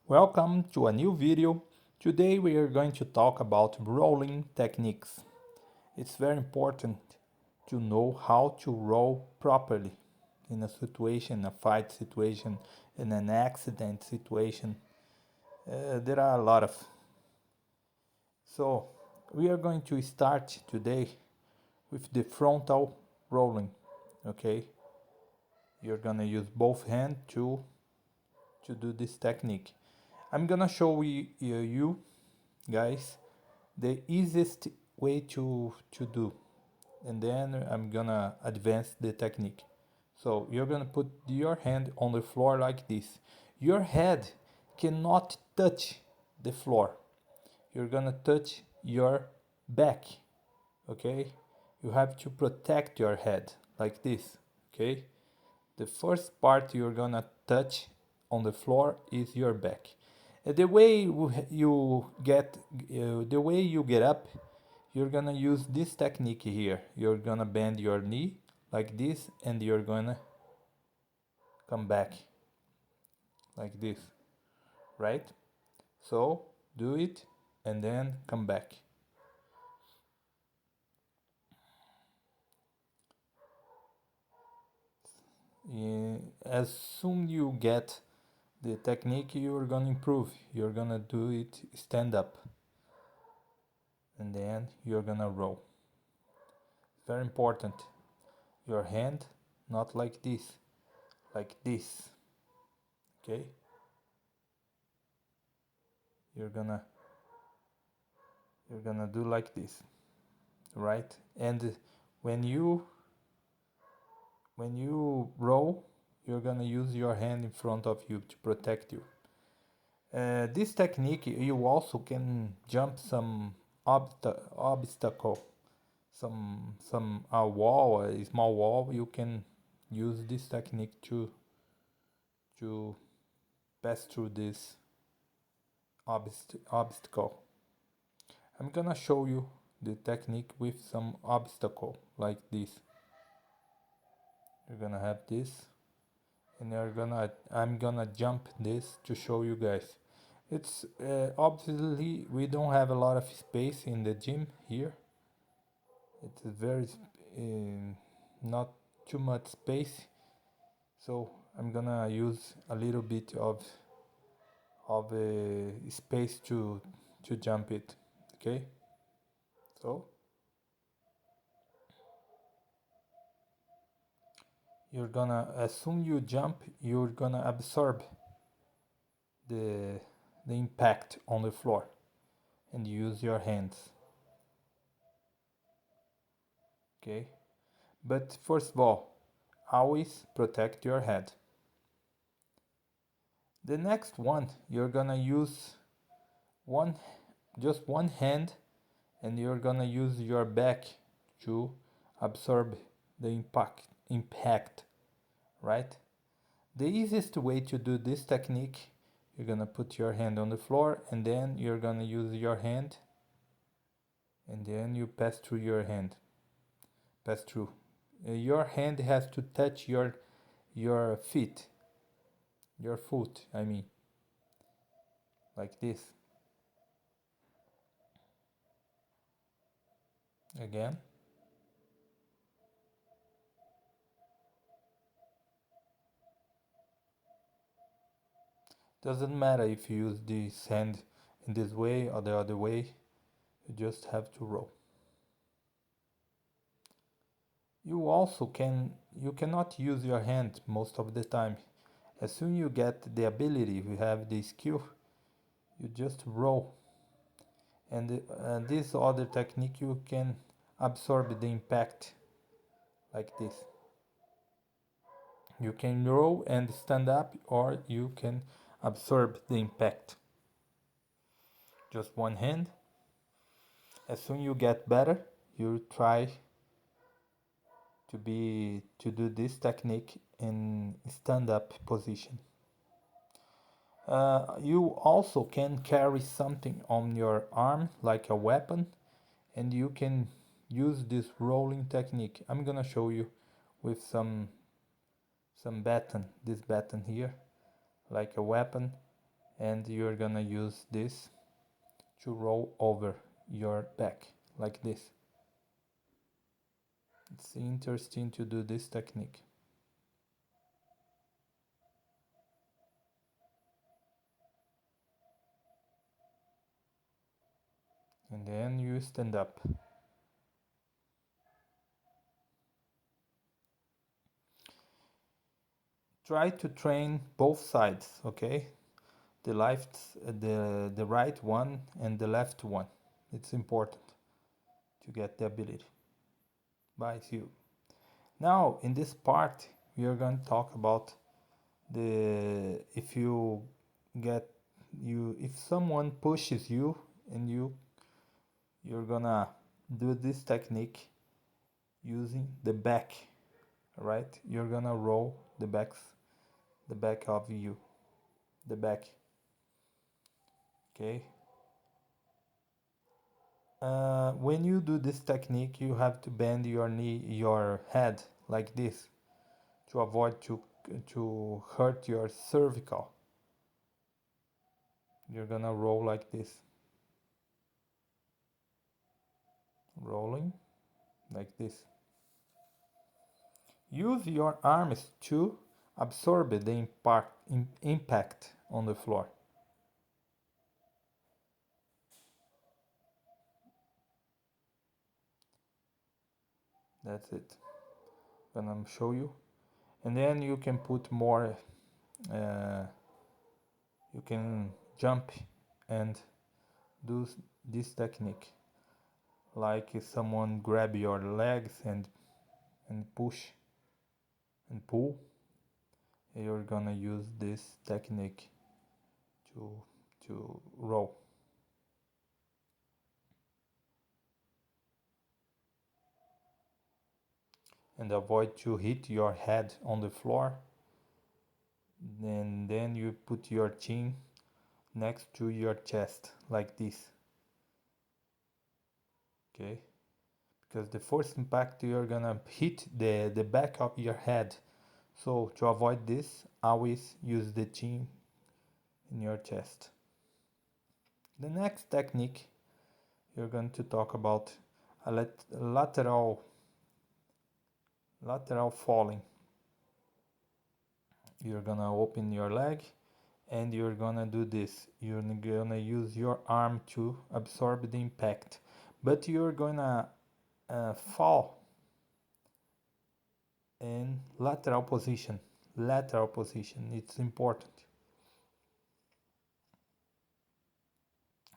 Welcome to a new video. Today we are going to talk about rolling techniques. It's very important to know how to roll properly in a situation, a fight situation, in an accident situation. There are a lot of. So we are going to start today with the frontal rolling. Okay, you're gonna use both hands to do this technique. I'm gonna show you guys the easiest way to do, and then I'm gonna advance the technique. So you're gonna put your hand on the floor like this. Your head cannot touch the floor. You're gonna touch your back. Okay, you have to protect your head like this. Okay, the first part you're gonna touch on the floor is your back. The way you get up, you're gonna use this technique here. You're gonna bend your knee like this, and you're gonna come back like this, right? So do it, and then come back. As soon you get the technique, you're gonna improve. You're gonna do it stand up, and then you're gonna roll. Very important. Your hand not like this. Okay, you're gonna do like this, right? And when you roll, you're gonna use your hand in front of you to protect you. This technique, you also can jump some obstacle, some a wall, a small wall. You can use this technique to pass through this obstacle. I'm gonna show you the technique with some obstacle like this. You're gonna have this, and I'm gonna jump this to show you guys. It's obviously we don't have a lot of space in the gym here. It's very not too much space, so I'm gonna use a little bit of space to jump it. Okay, so you're gonna, as soon you jump, you're gonna absorb the impact on the floor and use your hands. Okay, but first of all, always protect your head. The next one, you're gonna use just one hand, and you're gonna use your back to absorb the impact, right? The easiest way to do this technique, you're gonna put your hand on the floor, and then you're gonna use your hand, and then you pass through your hand. Pass through. Your hand has to touch your feet, your foot, I mean, like this. Again. Doesn't matter if you use this hand in this way or the other way, you just have to roll. You cannot use your hand most of the time. As soon you get the ability, you have the skill, you just roll. And this other technique, you can absorb the impact like this. You can roll and stand up, or you can absorb the impact. Just one hand. As soon you get better, you try to do this technique in stand-up position. You also can carry something on your arm like a weapon, and you can use this rolling technique. I'm gonna show you with some baton, this baton here, like a weapon. and you're gonna use this to roll over your back like this. It's interesting to do this technique. And then you stand up. Try to train both sides, okay? The the right one and the left one. It's important to get the ability. Bye, see you. Now, in this part, we are going to talk about the if you get if someone pushes you and you're gonna do this technique using the back, right? You're gonna roll the back of you, the back. Okay. When you do this technique, you have to bend your head like this to avoid to hurt your cervical. You're gonna roll like this, rolling like this. Use your arms to absorb the impact on the floor. That's it. Gonna show you, and then you can put more. You can jump and do this technique, like if someone grab your legs and push and pull. You're gonna use this technique to roll. And avoid to hit your head on the floor. And then you put your chin next to your chest like this. Okay, because the first impact you're gonna hit the back of your head. So to avoid this, always use the chin in your chest. The next technique you're going to talk about a lateral falling. You're gonna open your leg and you're gonna do this. You're gonna use your arm to absorb the impact, but you're gonna fall in lateral position. Lateral position, it's important.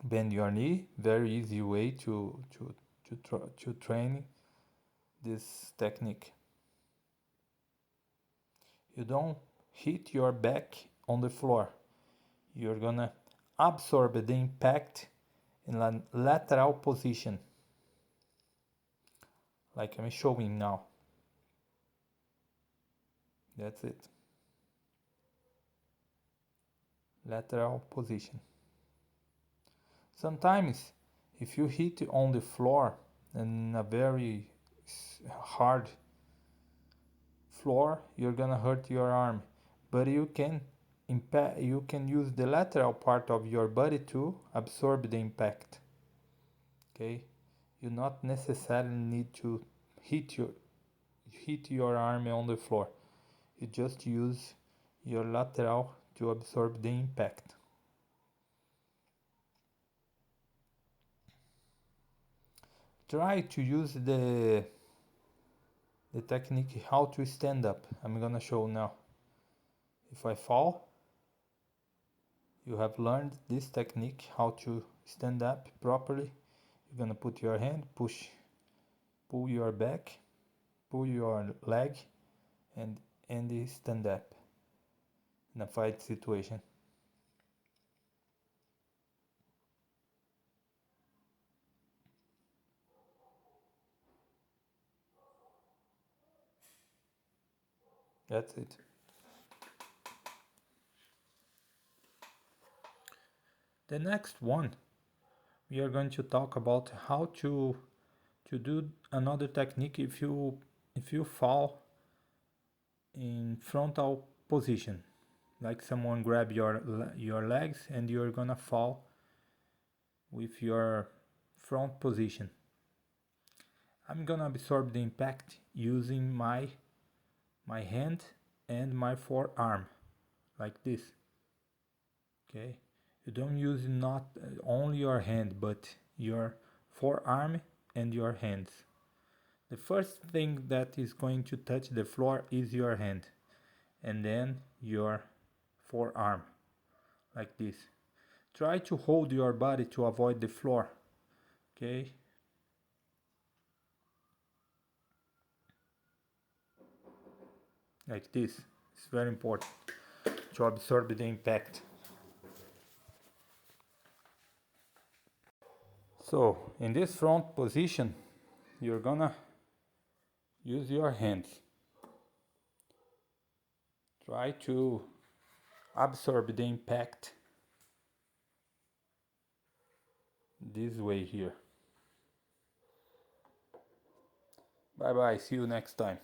Bend your knee, very easy way to train this technique. You don't hit your back on the floor. You're gonna absorb the impact in a lateral position, like I'm showing now. That's it. Lateral position. Sometimes if you hit on the floor in a very hard floor, you're gonna hurt your arm, but you can use the lateral part of your body to absorb the impact. Okay, you not necessarily need to hit your arm on the floor. You just use your lateral to absorb the impact. Try to use the technique how to stand up. I'm gonna show now. If I fall, you have learned this technique how to stand up properly. You're gonna put your hand, pull your back, pull your leg, and stand up in a fight situation. That's it. The next one, we are going to talk about how to do another technique if you fall in frontal position. like someone grab your legs, and you're gonna fall with your front position. I'm gonna absorb the impact using my hand and my forearm, like this. Okay, you don't use not only your hand, but your forearm and your hands. The first thing that is going to touch the floor is your hand, and then your forearm, like this. Try to hold your body to avoid the floor. Okay, like this. It's very important to absorb the impact. So in this front position, you're gonna use your hands. Try to absorb the impact this way here. Bye bye, see you next time.